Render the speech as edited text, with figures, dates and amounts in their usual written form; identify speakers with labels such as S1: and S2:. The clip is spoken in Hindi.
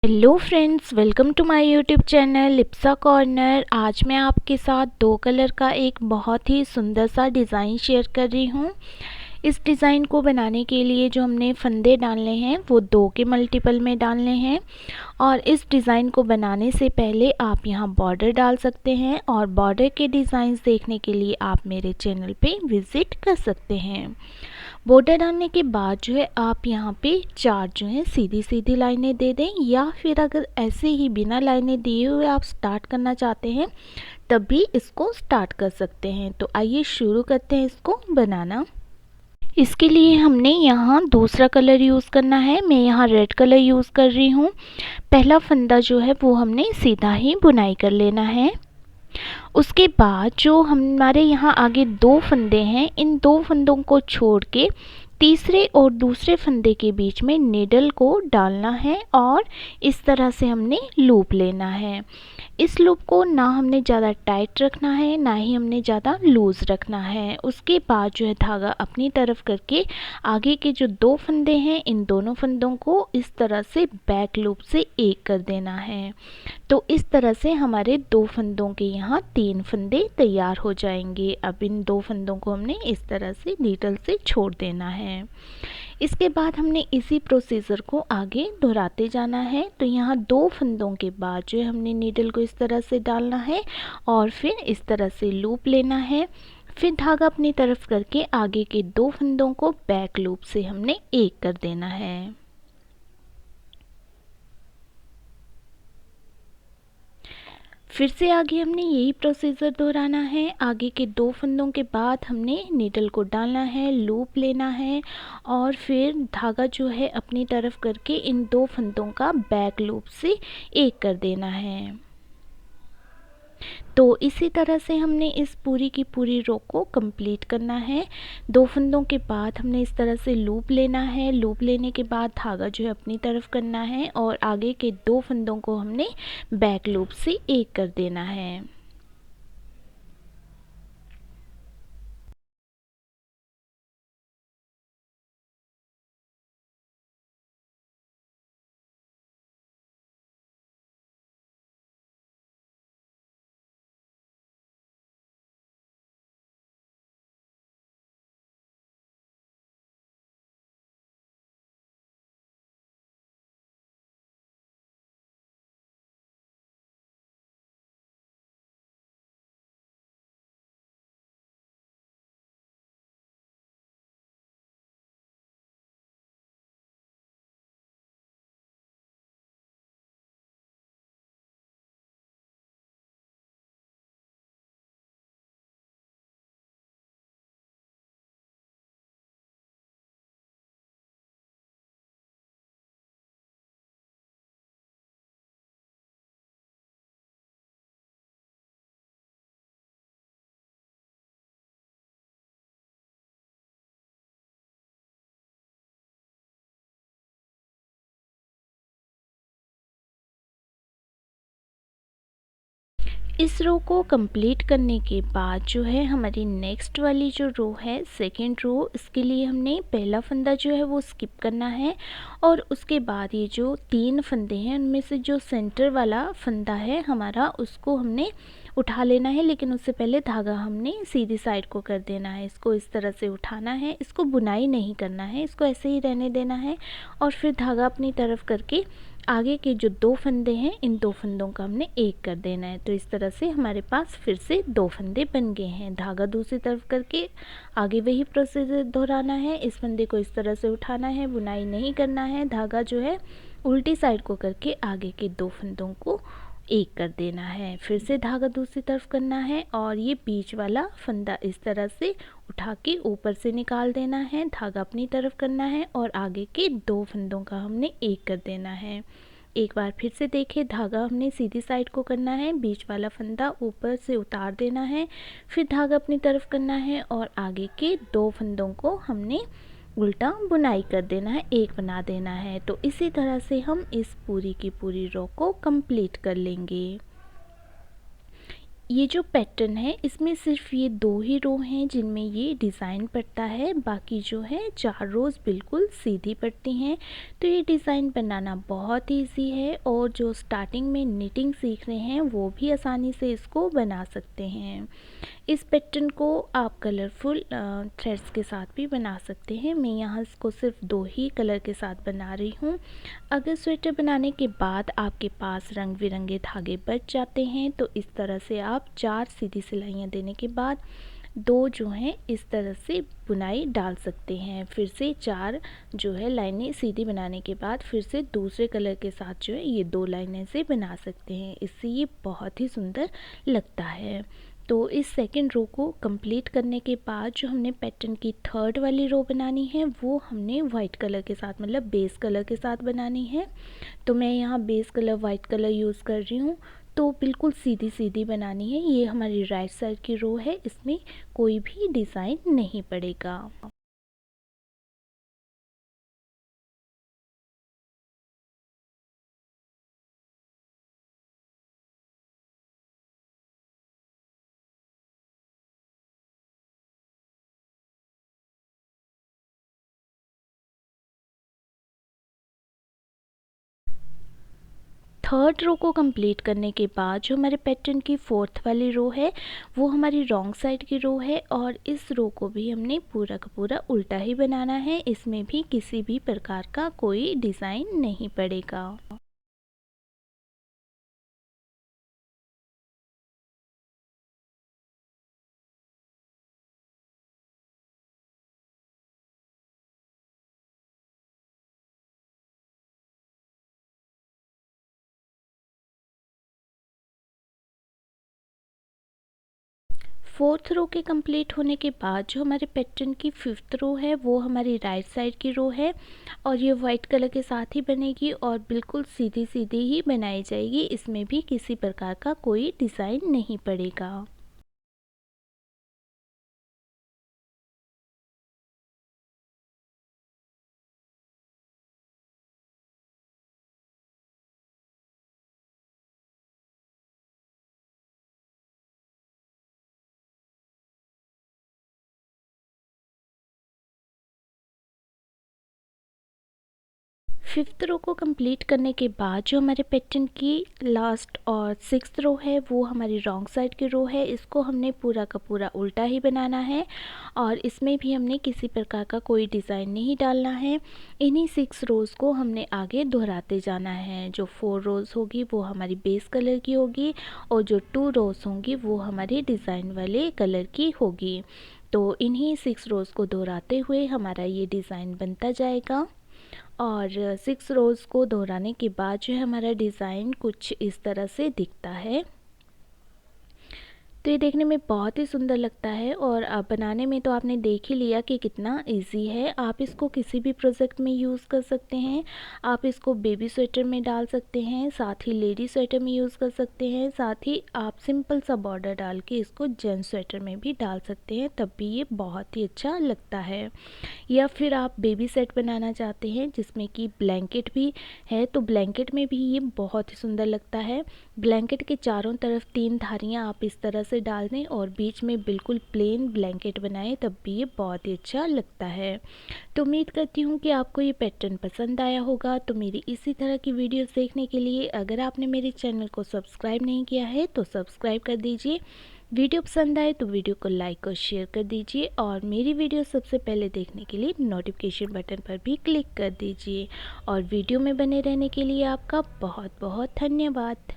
S1: Hello friends, welcome to my YouTube channel Lipsa corner. आज मैं आपके साथ दो कलर का एक बहुत ही सुंदर सा डिज़ाइन शेयर कर रही हूँ। इस डिज़ाइन को बनाने के लिए जो हमने फंदे डालने हैं वो 2 के मल्टीपल में डालने हैं। और इस डिज़ाइन को बनाने से पहले आप यहाँ बॉर्डर डाल सकते हैं और बॉर्डर के डिज़ाइंस देखने के लिए आप मेरे चैनल पे विज़िट कर सकते हैं। बॉर्डर डालने के बाद जो है आप यहाँ पे 4 जो है सीधी सीधी लाइनें दे दें, या फिर अगर ऐसे ही बिना लाइनें दिए हुए आप स्टार्ट करना चाहते हैं तब भी इसको स्टार्ट कर सकते हैं। तो आइए शुरू करते हैं इसको बनाना। इसके लिए हमने यहाँ दूसरा कलर यूज़ करना है। मैं यहाँ रेड कलर यूज़ कर रही हूँ। पहला फंदा जो है वो हमने सीधा ही बुनाई कर लेना है। उसके बाद जो हमारे यहाँ आगे 2 फंदे हैं, इन 2 फंदों को छोड़ के तीसरे और दूसरे फंदे के बीच में नीडल को डालना है और इस तरह से हमने लूप लेना है। इस लूप को ना हमने ज़्यादा टाइट रखना है, ना ही हमने ज़्यादा लूज़ रखना है। उसके बाद जो है धागा अपनी तरफ करके आगे के जो 2 फंदे हैं, इन दोनों फंदों को इस तरह से बैक लूप से एक कर देना है। तो इस तरह से हमारे 2 फंदों के यहाँ 3 फंदे तैयार हो जाएंगे। अब इन 2 फंदों को हमने इस तरह से नीडल से छोड़ देना है। इसके बाद हमने इसी प्रोसीजर को आगे दोहराते जाना है। तो यहाँ 2 फंदों के बाद जो है हमने नीडल को इस तरह से डालना है और फिर इस तरह से लूप लेना है। फिर धागा अपनी तरफ करके आगे के 2 फंदों को बैक लूप से हमने एक कर देना है। फिर से आगे हमने यही प्रोसीजर दोहराना है। आगे के 2 फंदों के बाद हमने नीडल को डालना है, लूप लेना है और फिर धागा जो है अपनी तरफ करके इन 2 फंदों का बैक लूप से एक कर देना है। तो इसी तरह से हमने इस पूरी की पूरी रो को कंप्लीट करना है। 2 फंदों के बाद हमने इस तरह से लूप लेना है। लूप लेने के बाद धागा जो है अपनी तरफ करना है और आगे के 2 फंदों को हमने बैक लूप से एक कर देना है। इस रो को कंप्लीट करने के बाद जो है हमारी नेक्स्ट वाली जो रो है, सेकंड रो, इसके लिए हमने पहला फंदा जो है वो स्किप करना है और उसके बाद ये जो 3 फंदे हैं उनमें से जो सेंटर वाला फंदा है हमारा, उसको हमने उठा लेना है। लेकिन उससे पहले धागा हमने सीधी साइड को कर देना है। इसको इस तरह से उठाना है, इसको बुनाई नहीं करना है, इसको ऐसे ही रहने देना है और फिर धागा अपनी तरफ करके आगे के जो 2 फंदे हैं, इन 2 फंदों का हमने एक कर देना है। तो इस तरह से हमारे पास फिर से 2 फंदे बन गए हैं। धागा दूसरी तरफ करके आगे वही प्रोसीजर दोहराना है। इस फंदे को इस तरह से उठाना है, बुनाई नहीं करना है, धागा जो है उल्टी साइड को करके आगे के 2 फंदों को एक कर देना है। फिर से धागा दूसरी तरफ करना है और ये बीच वाला फंदा इस तरह से उठा के ऊपर से निकाल देना है, धागा अपनी तरफ करना है और आगे के 2 फंदों का हमने एक कर देना है। एक बार फिर से देखिए, धागा हमने सीधी साइड को करना है, बीच वाला फंदा ऊपर से उतार देना है, फिर धागा अपनी तरफ करना है और आगे के 2 फंदों को हमने उल्टा बुनाई कर देना है, एक बना देना है। तो इसी तरह से हम इस पूरी की पूरी रो को कंप्लीट कर लेंगे। ये जो पैटर्न है इसमें सिर्फ ये 2 ही रो हैं जिनमें ये डिज़ाइन पड़ता है, बाकी जो है 4 रोज़ बिल्कुल सीधी पड़ती हैं। तो ये डिज़ाइन बनाना बहुत ईजी है और जो स्टार्टिंग में निटिंग सीख रहे हैं वो भी आसानी से इसको बना सकते हैं। इस पैटर्न को आप कलरफुल थ्रेड्स के साथ भी बना सकते हैं। मैं यहाँ इसको सिर्फ 2 ही कलर के साथ बना रही हूँ। अगर स्वेटर बनाने के बाद आपके पास रंग बिरंगे धागे बच जाते हैं तो इस तरह से आप 4 सीधी सिलाइयाँ देने के बाद 2 जो हैं इस तरह से बुनाई डाल सकते हैं। फिर से 4 जो है लाइनें सीधी बनाने के बाद फिर से दूसरे कलर के साथ जो है ये 2 लाइनें से बना सकते हैं। इससे ये बहुत ही सुंदर लगता है। तो इस सेकंड रो को कंप्लीट करने के बाद जो हमने पैटर्न की थर्ड वाली रो बनानी है वो हमने वाइट कलर के साथ मतलब बेस कलर के साथ बनानी है। तो मैं यहाँ base colour white colour use कर रही हूँ। तो बिल्कुल सीधी सीधी बनानी है। ये हमारी राइट साइड की रो है, इसमें कोई भी डिज़ाइन नहीं पड़ेगा। थर्ड रो को कंप्लीट करने के बाद जो हमारे पैटर्न की फोर्थ वाली रो है वो हमारी रॉन्ग साइड की रो है और इस रो को भी हमने पूरा का पूरा उल्टा ही बनाना है। इसमें भी किसी भी प्रकार का कोई डिज़ाइन नहीं पड़ेगा। फोर्थ रो के कंप्लीट होने के बाद जो हमारे पैटर्न की फिफ्थ रो है वो हमारी राइट साइड की रो है और ये वाइट कलर के साथ ही बनेगी और बिल्कुल सीधी सीधी ही बनाई जाएगी। इसमें भी किसी प्रकार का कोई डिज़ाइन नहीं पड़ेगा। फिफ्थ रो को कंप्लीट करने के बाद जो हमारे पैटर्न की लास्ट और सिक्स्थ रो है वो हमारी रॉन्ग साइड की रो है। इसको हमने पूरा का पूरा उल्टा ही बनाना है और इसमें भी हमने किसी प्रकार का कोई डिज़ाइन नहीं डालना है। इन्हीं 6 रोज़ को हमने आगे दोहराते जाना है। जो 4 रोज़ होगी वो हमारी बेस कलर की होगी और जो 2 रोज़ होंगी वो हमारी डिज़ाइन वाले कलर की होगी। तो इन्हीं 6 रोज़ को दोहराते हुए हमारा ये डिज़ाइन बनता जाएगा और 6 रोज़ को दोहराने के बाद जो है हमारा डिज़ाइन कुछ इस तरह से दिखता है। तो ये देखने में बहुत ही सुंदर लगता है और बनाने में तो आपने देख ही लिया कि कितना इजी है। आप इसको किसी भी प्रोजेक्ट में यूज़ कर सकते हैं। आप इसको बेबी स्वेटर में डाल सकते हैं, साथ ही लेडी स्वेटर में यूज़ कर सकते हैं, साथ ही आप सिंपल सा बॉर्डर डाल के इसको जेंट्स स्वेटर में भी डाल सकते हैं, तब भी ये बहुत ही अच्छा लगता है। या फिर आप बेबी सेट बनाना चाहते हैं जिसमें कि ब्लैंकेट भी है तो ब्लैंकेट में भी ये बहुत ही सुंदर लगता है। ब्लैंकेट के चारों तरफ 3 धारियाँ आप इस तरह से डाल दें और बीच में बिल्कुल प्लेन ब्लैंकेट बनाएं, तब भी ये बहुत ही अच्छा लगता है। तो उम्मीद करती हूँ कि आपको ये पैटर्न पसंद आया होगा। तो मेरी इसी तरह की वीडियोस देखने के लिए अगर आपने मेरे चैनल को सब्सक्राइब नहीं किया है तो सब्सक्राइब कर दीजिए। वीडियो पसंद आए तो वीडियो को लाइक और शेयर कर दीजिए और मेरी वीडियो सबसे पहले देखने के लिए नोटिफिकेशन बटन पर भी क्लिक कर दीजिए। और वीडियो में बने रहने के लिए आपका बहुत बहुत धन्यवाद।